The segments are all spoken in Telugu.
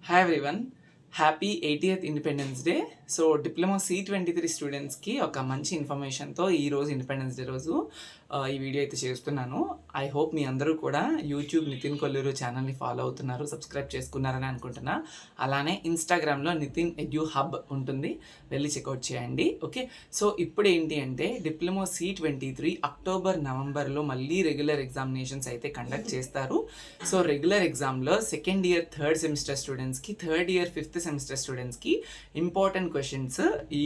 Hi everyone, happy 80th independence day. So diploma C23 స్టూడెంట్స్కి ఒక మంచి ఇన్ఫర్మేషన్తో ఈరోజు ఇండిపెండెన్స్ డే రోజు ఈ వీడియో అయితే చేస్తున్నాను. ఐ హోప్ మీ అందరూ కూడా యూట్యూబ్ నితిన్ కొల్లూరు ఛానల్ని ఫాలో అవుతున్నారు, సబ్స్క్రైబ్ చేసుకున్నారని అనుకుంటున్నా. అలానే ఇన్స్టాగ్రామ్లో నితిన్ ఎడ్యూ హబ్ ఉంటుంది, వెళ్ళి చెక్అవుట్ చేయండి. ఓకే, సో ఇప్పుడు ఏంటి అంటే డిప్లొమా C23 అక్టోబర్ నవంబర్లో మళ్ళీ రెగ్యులర్ ఎగ్జామినేషన్స్ అయితే కండక్ట్ చేస్తారు. సో రెగ్యులర్ ఎగ్జామ్లో సెకండ్ ఇయర్ థర్డ్ సెమిస్టర్ స్టూడెంట్స్కి, థర్డ్ ఇయర్ ఫిఫ్త్ సెమిస్టర్ స్టూడెంట్స్కి ఇంపార్టెంట్ క్వశ్చన్స్ ఈ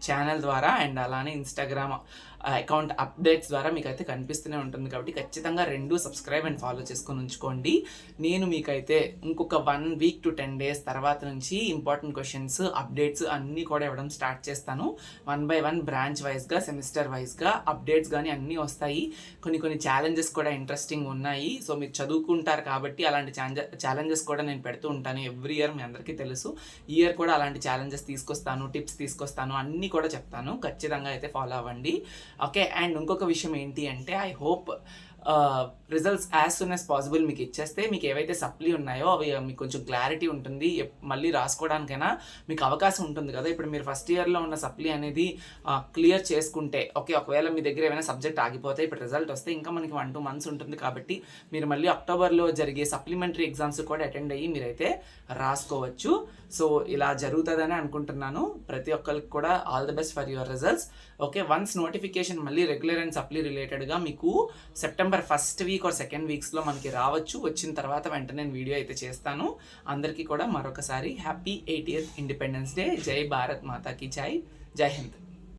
ఛానల్ ద్వారా అండ్ అలానే ఇన్స్టాగ్రామ్ అకౌంట్ అప్డేట్స్ ద్వారా మీకు అయితే కనిపిస్తూనే ఉంటుంది. కాబట్టి ఖచ్చితంగా రెండు సబ్స్క్రైబ్ అండ్ ఫాలో చేసుకొని ఉంచుకోండి. నేను మీకైతే ఇంకొక 1 వీక్ to 10 days తర్వాత నుంచి ఇంపార్టెంట్ క్వశ్చన్స్ అప్డేట్స్ అన్నీ కూడా ఇవ్వడం స్టార్ట్ చేస్తాను. 1 by 1 బ్రాంచ్ వైజ్గా, సెమిస్టర్ వైజ్గా అప్డేట్స్ కానీ అన్నీ వస్తాయి. కొన్ని ఛాలెంజెస్ కూడా ఇంట్రెస్టింగ్ ఉన్నాయి. సో మీరు చదువుకుంటారు కాబట్టి అలాంటి ఛాలెంజెస్ కూడా నేను పెడుతూ ఉంటాను ఎవ్రీ ఇయర్. మీ అందరికీ తెలుసు, ఈ ఇయర్ కూడా అలాంటి ఛాలెంజెస్ తీసుకొస్తాను, టిప్స్ తీసుకొస్తాను, అన్నీ కూడా చెప్తాను. ఖచ్చితంగా అయితే ఫాలో అవ్వండి. ఓకే, అండ్ ఇంకొక విషయం ఏంటి అంటే I hope results as soon as possible మీకు ఇచ్చేస్తే మీకు ఏవైతే సప్లీ ఉన్నాయో అవి మీకు కొంచెం క్లారిటీ ఉంటుంది, మళ్ళీ రాసుకోవడానికైనా మీకు అవకాశం ఉంటుంది కదా. ఇప్పుడు మీరు ఫస్ట్ ఇయర్లో ఉన్న సప్లీ అనేది క్లియర్ చేసుకుంటే ఓకే, ఒకవేళ మీ దగ్గర ఏమైనా సబ్జెక్ట్ ఆగిపోతే ఇప్పుడు రిజల్ట్ వస్తే ఇంకా మనకి 1-2 months ఉంటుంది. కాబట్టి మీరు మళ్ళీ అక్టోబర్లో జరిగే సప్లిమెంటరీ ఎగ్జామ్స్ కూడా అటెండ్ అయ్యి మీరైతే రాసుకోవచ్చు. సో ఇలా జరుగుతుందని అనుకుంటున్నాను. ప్రతి ఒక్కరికి కూడా all the best for your results. Okay, once notification మళ్ళీ రెగ్యులర్ అండ్ సప్లీ రిలేటెడ్గా మీకు September first week or second వీక్స్లో మనకి రావచ్చు. వచ్చిన తర్వాత వెంటనే నేను వీడియో అయితే చేస్తాను. అందరికీ కూడా మరొకసారి హ్యాపీ 80th ఇండిపెండెన్స్ డే. జై భారత్ మాతాకి జై. జై హింద్.